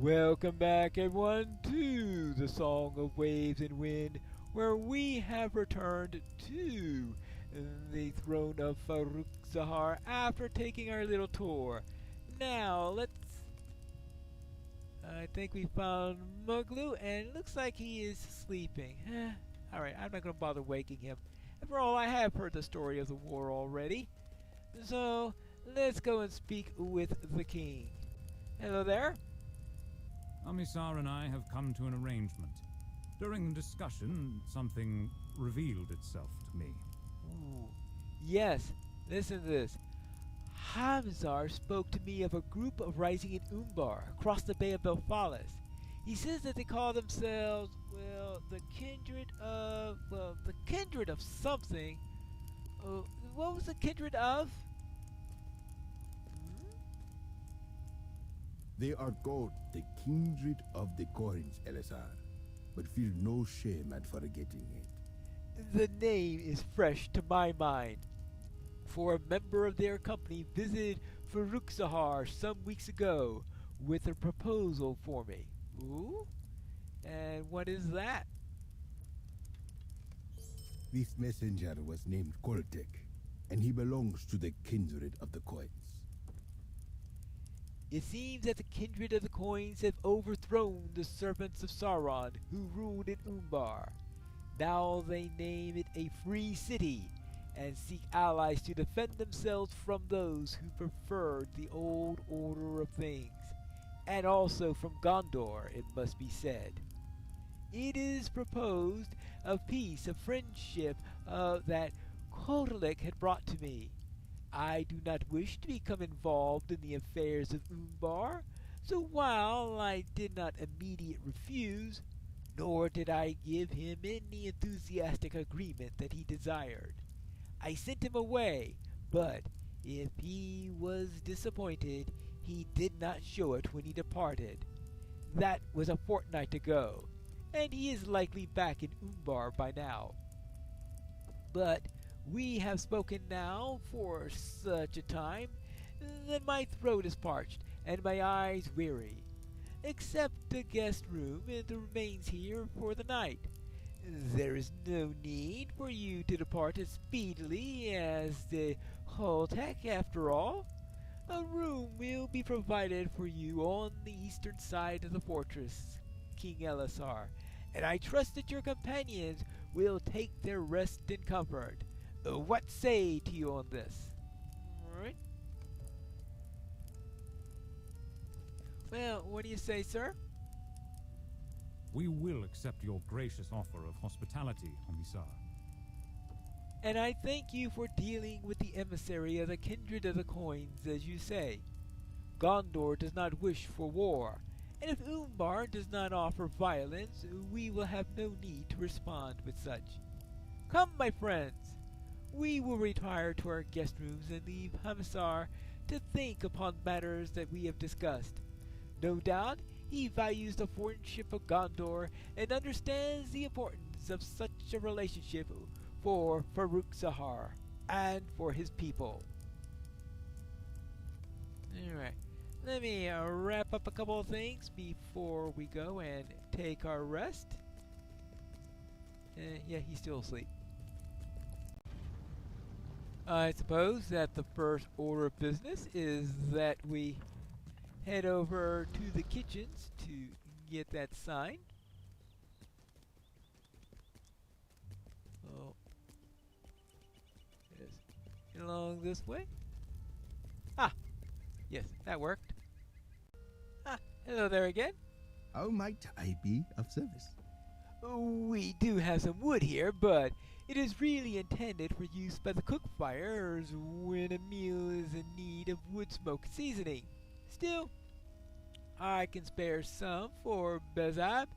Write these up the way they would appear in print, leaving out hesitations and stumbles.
Welcome back, everyone, to the Song of Waves and Wind, where we have returned to the throne of Farouk Zahar after taking our little tour. Now, I think we found Muglu, and it looks like he is sleeping. Alright, I'm not going to bother waking him. After all, I have heard the story of the war already. So, let's go and speak with the king. Hello there. Amisar and I have come to an arrangement. During the discussion, something revealed itself to me. Ooh. Yes, listen to this. Hamzar spoke to me of a group of rising in Umbar, across the Bay of Belfalis. He says that they call themselves, the kindred of something. What was the kindred of? They are called the kindred of the coins, Elisar, but feel no shame at forgetting it. The name is fresh to my mind, for a member of their company visited Farouk some weeks ago with a proposal for me. Ooh? And what is that? This messenger was named Koltek, and he belongs to the kindred of the coins. It seems that the kindred of the coins have overthrown the servants of Sauron who ruled in Umbar. Now they name it a free city and seek allies to defend themselves from those who preferred the old order of things, and also from Gondor, it must be said. It is proposed a peace of friendship that Kodalik had brought to me. I do not wish to become involved in the affairs of Umbar, so while I did not immediately refuse, nor did I give him any enthusiastic agreement that he desired, I sent him away, but if he was disappointed, he did not show it when he departed. That was a fortnight ago, and he is likely back in Umbar by now. But we have spoken now for such a time that my throat is parched and my eyes weary. Accept the guest room and remains here for the night. There is no need for you to depart as speedily as the Holtek after all. A room will be provided for you on the eastern side of the fortress, King Elisar, and I trust that your companions will take their rest in comfort. What say to you on this? Alright. Well, what do you say, sir? We will accept your gracious offer of hospitality, Amisar. And I thank you for dealing with the emissary of the kindred of the coins, as you say. Gondor does not wish for war, and if Umbar does not offer violence, we will have no need to respond with such. Come, my friends! We will retire to our guest rooms and leave Hamsar to think upon matters that we have discussed. No doubt he values the friendship of Gondor and understands the importance of such a relationship for Farouk Zahar and for his people. Alright, let me wrap up a couple of things before we go and take our rest. Yeah, he's still asleep. I suppose that the first order of business is that we head over to the kitchens to get that sign. Oh, yes, get along this way. Ah, yes, that worked. Ah, hello there again. How might I be of service? We do have some wood here, but it is really intended for use by the cook fires when a meal is in need of wood smoke seasoning. Still, I can spare some for Bezab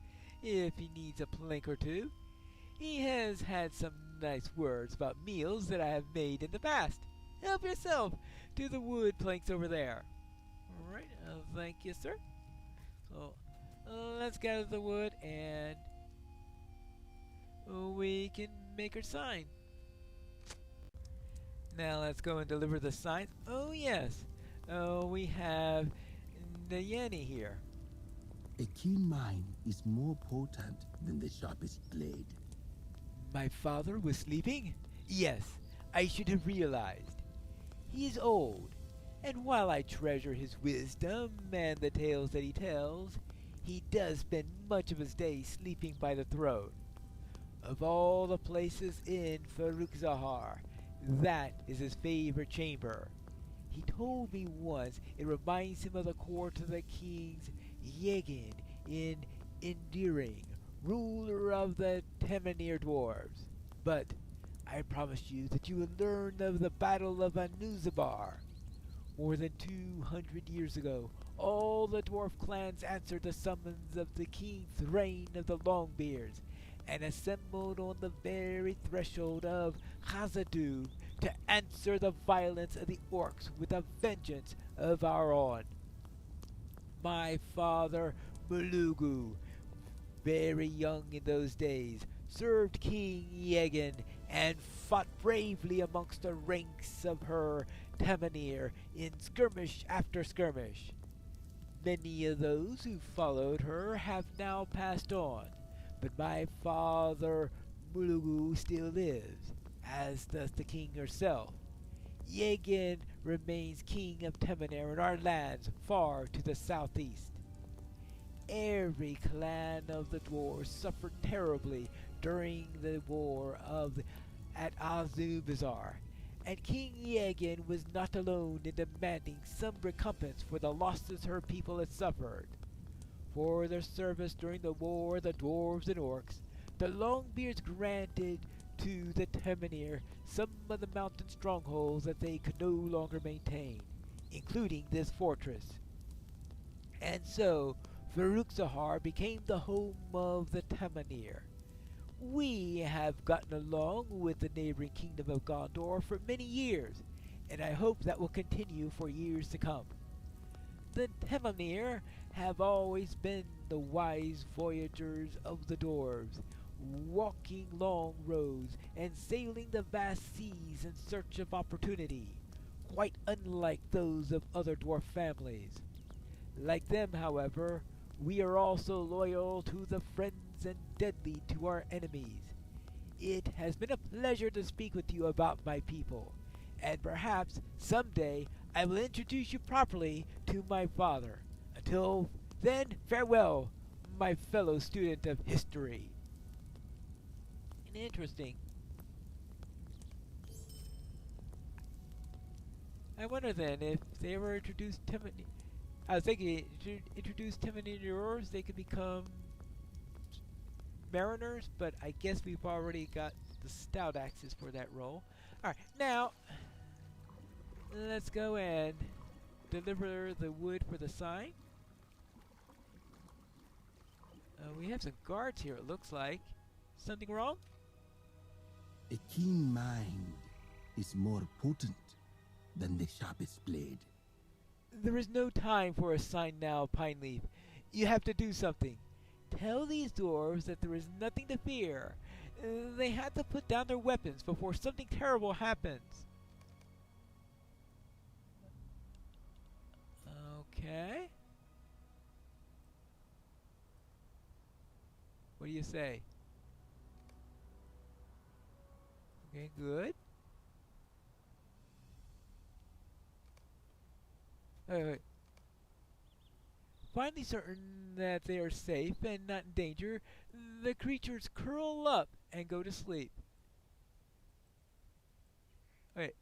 if he needs a plank or two. He has had some nice words about meals that I have made in the past. Help yourself to the wood planks over there. Alright, thank you, sir. So, let's gather the wood and we can make our sign. Now let's go and deliver the sign. Oh yes, we have Nayani here. A keen mind is more potent than the sharpest blade. My father was sleeping? Yes, I should have realized. He is old, and while I treasure his wisdom and the tales that he tells, he does spend much of his day sleeping by the throne. Of all the places in Farouk Zahar, that is his favorite chamber. He told me once it reminds him of the court of the kings Yegin in Endearing, ruler of the Temenir dwarves. But I promise you that you will learn of the Battle of Anuzabar. More than 200 years ago, all the dwarf clans answered the summons of the king's reign of the Longbeards, and assembled on the very threshold of Khazadu to answer the violence of the orcs with a vengeance of our own. My father, Mulugu, very young in those days, served King Yegin and fought bravely amongst the ranks of her Temenir in skirmish after skirmish. Many of those who followed her have now passed on, but my father Mulugu still lives, as does the king herself. Yegin remains king of Temenir in our lands far to the southeast. Every clan of the dwarves suffered terribly during the war at Azubazar, and King Yegin was not alone in demanding some recompense for the losses her people had suffered. For their service during the war of the dwarves and orcs, the Longbeards granted to the Temenir some of the mountain strongholds that they could no longer maintain, including this fortress. And so, Farouk became the home of the Temenir. We have gotten along with the neighboring kingdom of Gondor for many years, and I hope that will continue for years to come. The Temenir have always been the wise voyagers of the dwarves, walking long roads and sailing the vast seas in search of opportunity, quite unlike those of other dwarf families. Like them, however, we are also loyal to the friends and deadly to our enemies. It has been a pleasure to speak with you about my people, and perhaps someday I will introduce you properly to my father. Until then, farewell, my fellow student of history. Interesting. I wonder then if they ever introduced I was thinking to introduce Temenir, they could become mariners, but I guess we've already got the stout axes for that role. Alright, now let's go and deliver the wood for the sign. We have some guards here, it looks like. Something wrong? A keen mind is more potent than the sharpest blade. There is no time for a sign now, Pineleaf. You have to do something. Tell these dwarves that there is nothing to fear. They had to put down their weapons before something terrible happens. Okay. What do you say? Okay, good. Wait. Finally certain that they are safe and not in danger, the creatures curl up and go to sleep. Wait.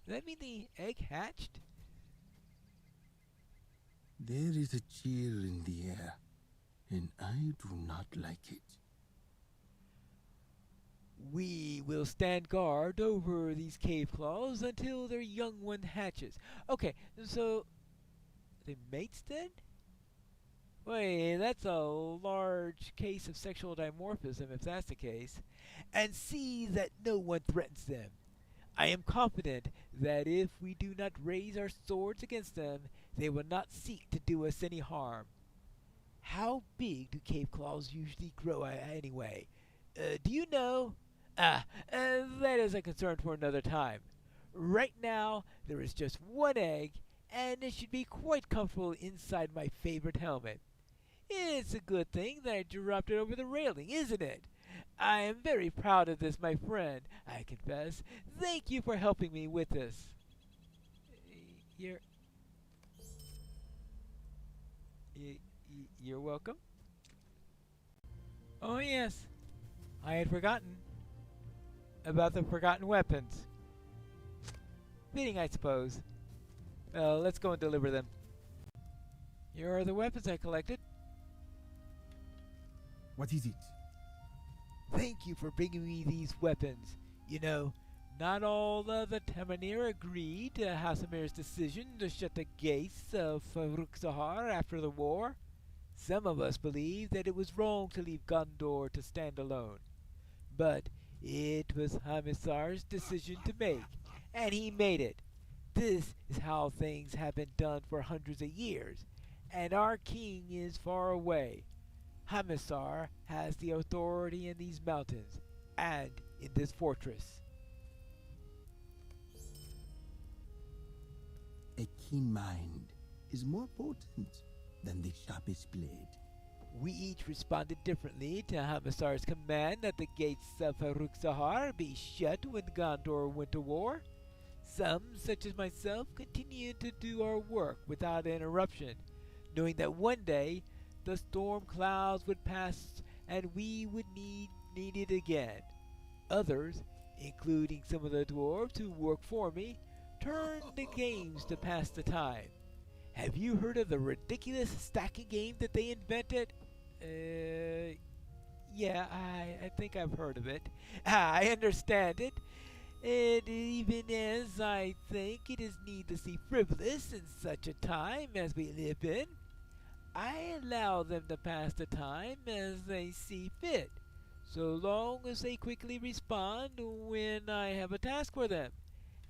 Does that mean the egg hatched? There is a chill in the air, and I do not like it. We will stand guard over these cave claws until their young one hatches. Okay, so they mates then? Wait, that's a large case of sexual dimorphism if that's the case. And see that no one threatens them. I am confident that if we do not raise our swords against them, they will not seek to do us any harm. How big do cave claws usually grow anyway? Do you know? That is a concern for another time. Right now, there is just one egg, and it should be quite comfortable inside my favorite helmet. It's a good thing that I dropped it over the railing, isn't it? I am very proud of this, my friend, I confess. Thank you for helping me with this. You're... You're welcome. Oh yes, I had forgotten about the forgotten weapons. Fitting, I suppose. Well, let's go and deliver them. Here are the weapons I collected. What is it? Thank you for bringing me these weapons. You know, not all of the Temanir agreed to Hasamir's decision to shut the gates of Farouk Sahar after the war. Some of us believe that it was wrong to leave Gondor to stand alone. But it was Hamisar's decision to make, and he made it. This is how things have been done for hundreds of years, and our king is far away. Hamisar has the authority in these mountains and in this fortress. A keen mind is more potent than the sharpest blade. We each responded differently to Hamisar's command that the gates of Farouk Sahar be shut when Gondor went to war. Some, such as myself, continued to do our work without interruption, knowing that one day the storm clouds would pass and we would need it again. Others, including some of the dwarves who work for me, turned to games to pass the time. Have you heard of the ridiculous stacking game that they invented? Yeah, I think I've heard of it. I understand it. And even as I think it is needlessly frivolous in such a time as we live in, I allow them to pass the time as they see fit, so long as they quickly respond when I have a task for them.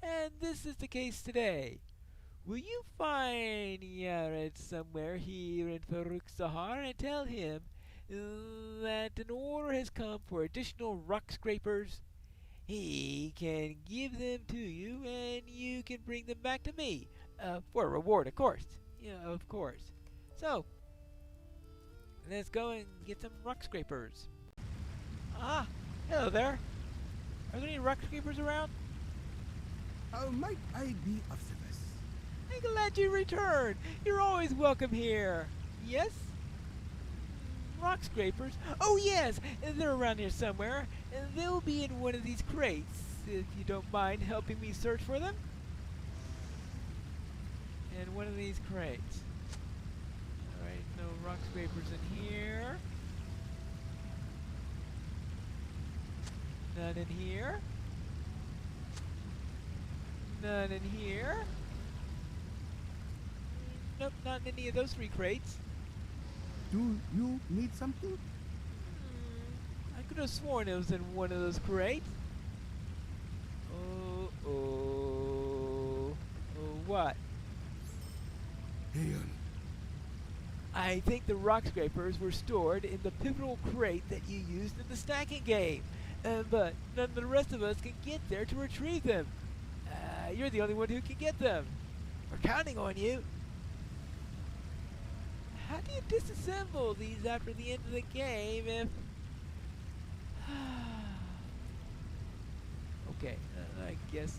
And this is the case today. Will you find Yared somewhere here in Farouk Sahar and tell him that an order has come for additional rock scrapers? He can give them to you and you can bring them back to me. For a reward, of course. Yeah, of course. So, let's go and get some rock scrapers. Ah, hello there. Are there any rock scrapers around? How might I be of service? I'm glad you returned. You're always welcome here. Yes? Rock scrapers? Oh yes, they're around here somewhere. They'll be in one of these crates, if you don't mind helping me search for them. In one of these crates. Alright, no rock scrapers in here. None in here. None in here. Nope, not in any of those three crates. Do you need something? I could have sworn it was in one of those crates. What? Hail. I think the rock scrapers were stored in the pivotal crate that you used in the stacking game. But none of the rest of us can get there to retrieve them. You're the only one who can get them. We're counting on you. How do you disassemble these after the end of the game if... Okay, I guess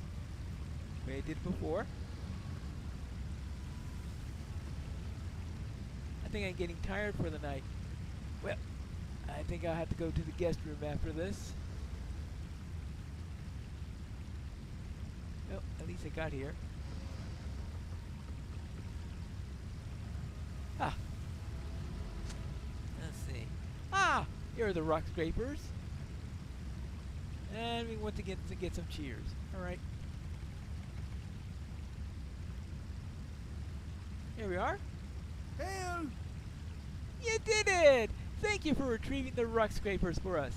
the way I did before. I think I'm getting tired for the night. Well, I think I'll have to go to the guest room after this. Well, at least I got here. Ah. Let's see. Ah! Here are the rock scrapers. And we want to get some cheers. Alright. Here we are. Hail! You did it! Thank you for retrieving the rock scrapers for us.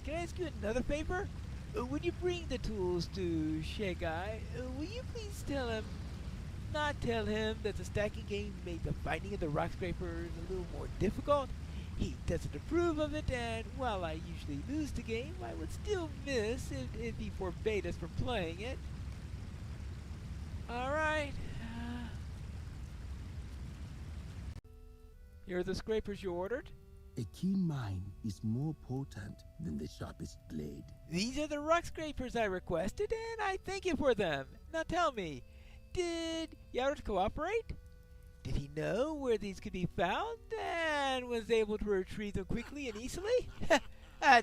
Can I ask you another favor? When you bring the tools to Shegai, will you please not tell him that the stacking game made the finding of the rock scrapers a little more difficult? He doesn't approve of it, and while I usually lose the game, I would still miss if he forbade us from playing it. Alright. Here are the scrapers you ordered. A keen mind is more potent than the sharpest blade. These are the rock scrapers I requested, and I thank you for them. Now tell me, did Yarrowd cooperate? Did he know where these could be found and was able to retrieve them quickly and easily?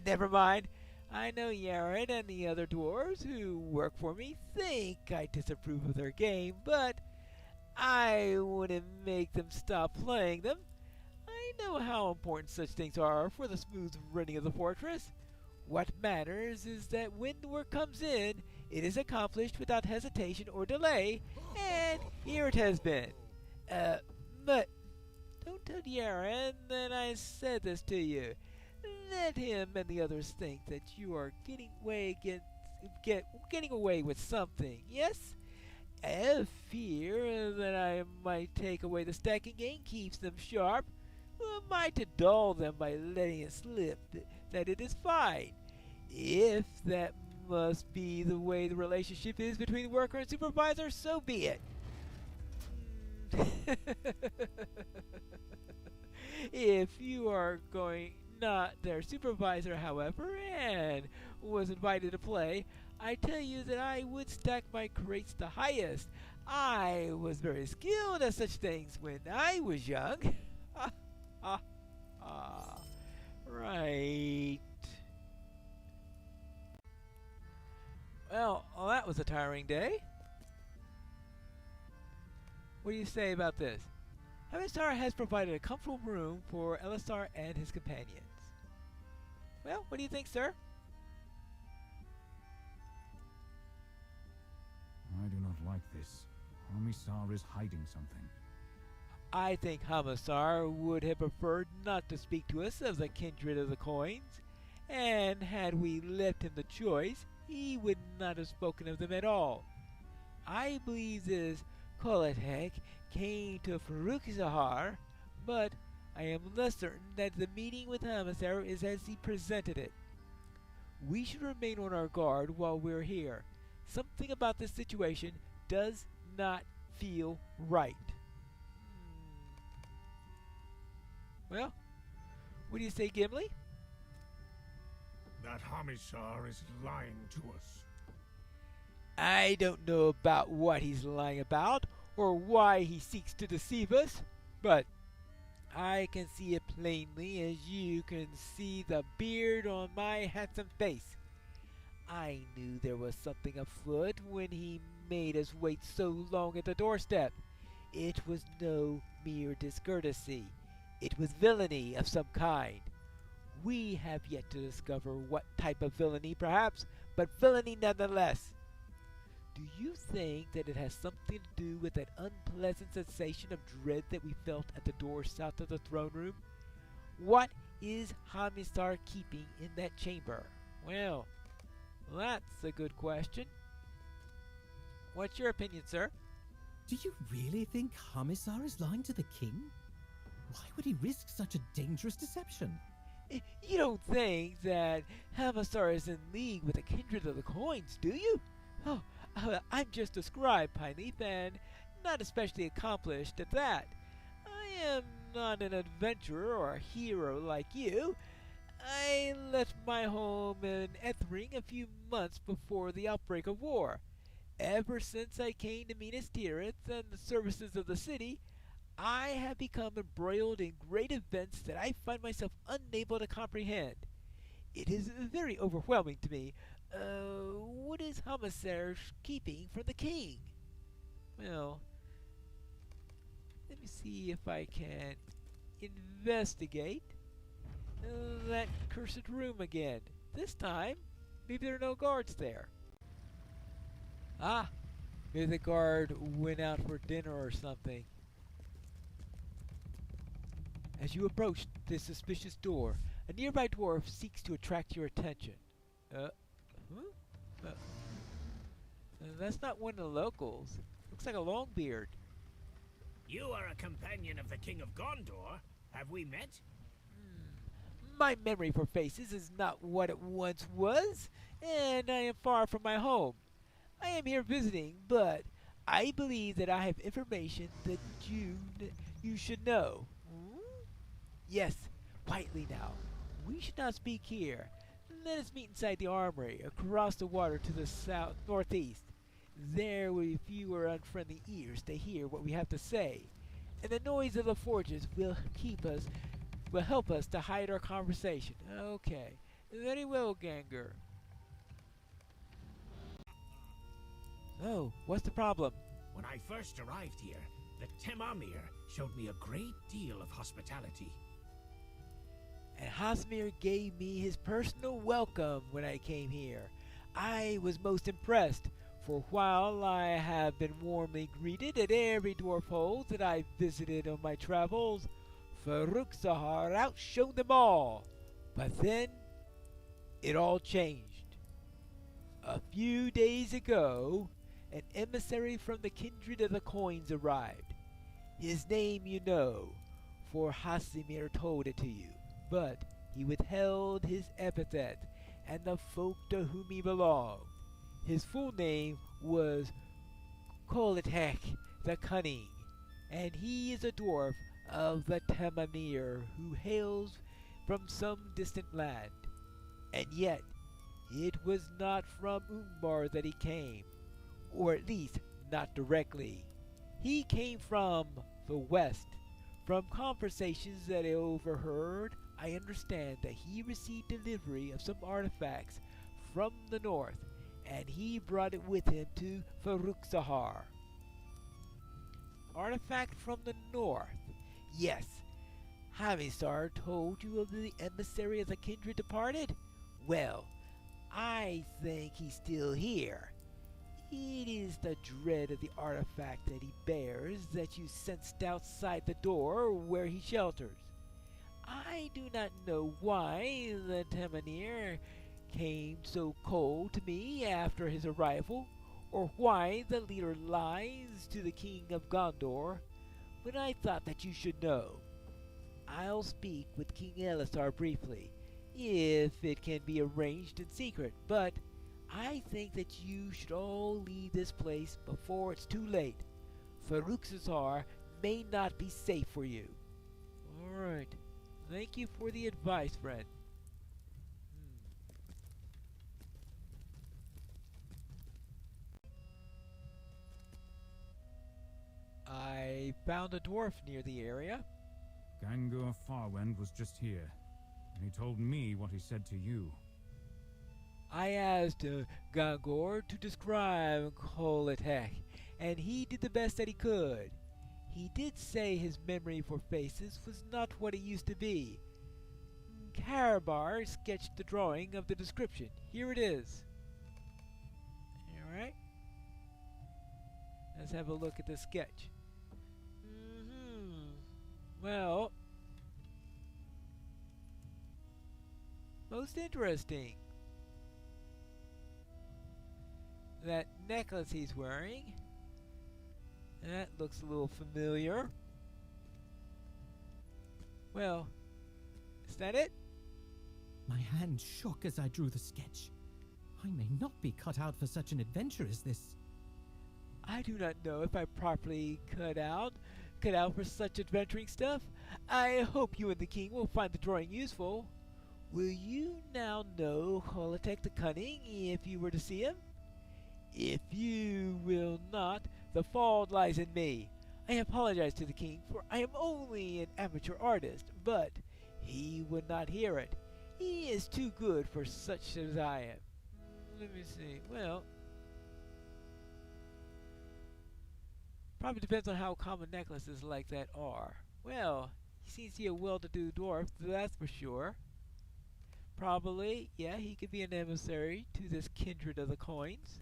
Never mind. I know Yarrowd and the other dwarves who work for me think I disapprove of their game, but I wouldn't make them stop playing them. I know how important such things are for the smooth running of the fortress. What matters is that when the work comes in, it is accomplished without hesitation or delay, and here it has been. But don't tell Yarrowd that I said this to you. Let him and the others think that you are getting away with something, yes? I fear that I might take away the stacking game keeps them sharp. Might to dull them by letting it slip that it is fine. If that must be the way the relationship is between worker and supervisor, so be it. If you are not their supervisor, however, and was invited to play, I tell you that I would stack my crates the highest. I was very skilled at such things when I was young. Right. Well, that was a tiring day. What do you say about this? Hamisar has provided a comfortable room for Elisar and his companions. Well, what do you think, sir? I do not like this. Hamisar is hiding something. I think Hamisar would have preferred not to speak to us of the kindred of the coins, and had we left him the choice, he would not have spoken of them at all. I believe this Kolothek came to Farukzahar, but I am less certain that the meeting with Hamisar is as he presented it. We should remain on our guard while we're here. Something about this situation does not feel right. Well, what do you say, Gimli? That Hamisar is lying to us. I don't know about what he's lying about or why he seeks to deceive us, but I can see it plainly as you can see the beard on my handsome face. I knew there was something afoot when he made us wait so long at the doorstep. It was no mere discourtesy. It was villainy of some kind. We have yet to discover what type of villainy, perhaps, but villainy nonetheless. Do you think that it has something to do with that unpleasant sensation of dread that we felt at the door south of the throne room? What is Hamisar keeping in that chamber? Well, that's a good question. What's your opinion, sir? Do you really think Hamisar is lying to the king? Why would he risk such a dangerous deception? You don't think that Hamisar is in league with the kindred of the coins, do you? Oh, I'm just a scribe, Pineleaf, and not especially accomplished at that. I am not an adventurer or a hero like you. I left my home in Ethring a few months before the outbreak of war. Ever since I came to Minas Tirith and the services of the city, I have become embroiled in great events that I find myself unable to comprehend. It is very overwhelming to me. What is Hamisar keeping from the king? Well, let me see if I can investigate that cursed room again. This time, maybe there are no guards there. Ah, maybe the guard went out for dinner or something. As you approach this suspicious door, a nearby dwarf seeks to attract your attention. That's not one of the locals. Looks like a Longbeard. You are a companion of the King of Gondor. Have we met? My memory for faces is not what it once was, and I am far from my home. I am here visiting, but I believe that I have information that you should know. Hmm? Yes, quietly now. We should not speak here. Let us meet inside the armory, across the water to the south northeast. There will be fewer unfriendly ears to hear what we have to say, and the noise of the forges will help us to hide our conversation. Okay, very well, Ganger. Oh, what's the problem? When I first arrived here, the Temamir showed me a great deal of hospitality. And Hasmir gave me his personal welcome when I came here. I was most impressed, for while I have been warmly greeted at every dwarf hole that I visited on my travels, Farouk Sahar outshone them all. But then, it all changed. A few days ago, an emissary from the kindred of the coins arrived. His name you know, for Hasimir told it to you, but he withheld his epithet and the folk to whom he belonged. His full name was Kolitek the Cunning, and he is a dwarf of the Temanir who hails from some distant land. And yet, it was not from Umbar that he came, or at least not directly. He came from the west. From conversations that I overheard, I understand that he received delivery of some artifacts from the north, and he brought it with him to Farouk Sahar. Artifact from the north? Yes. Hamisar told you of the emissary of the kindred departed? Well, I think he's still here. It is the dread of the artifact that he bears that you sensed outside the door where he shelters. I do not know why the Temanir came so cold to me after his arrival, or why the leader lies to the king of Gondor, but I thought that you should know. I'll speak with King Elisar briefly, if it can be arranged in secret, but I think that you should all leave this place before it's too late. Farouk Sazar may not be safe for you. Alright. Thank you for the advice, friend. I found a dwarf near the area. Gangur Farwend was just here, and he told me what he said to you. I asked Gangor to describe Kolitek, and he did the best that he could. He did say his memory for faces was not what it used to be. Karabar sketched the drawing of the description. Here it is. Alright. Let's have a look at the sketch. Well, most interesting. That necklace he's wearing, that looks a little familiar. Well, is that it? My hand shook as I drew the sketch. I may not be cut out for such an adventure as this. I do not know if I properly cut out for such adventuring stuff. I hope you and the king will find the drawing useful. Will you now know Kolitek the Cunning if you were to see him? If you will not, the fault lies in me. I apologize to the king, for I am only an amateur artist, but he would not hear it. He is too good for such as I am. Let me see. Well, probably depends on how common necklaces like that are. Well, he seems to be a well-to-do dwarf, that's for sure. Probably, yeah, he could be an emissary to this kindred of the coins.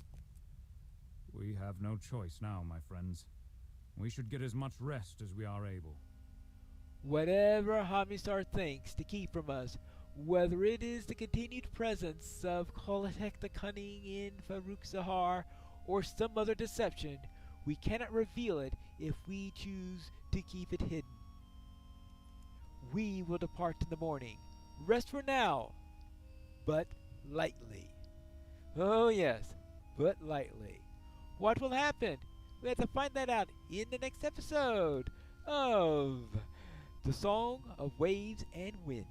We have no choice now, my friends. We should get as much rest as we are able. Whatever Hamisar thinks to keep from us, whether it is the continued presence of Kolitek the Cunning in Farouk Sahar or some other deception, we cannot reveal it if we choose to keep it hidden. We will depart in the morning. Rest for now, but lightly. Oh yes, but lightly. What will happen? We have to find that out in the next episode of The Song of Waves and Wind.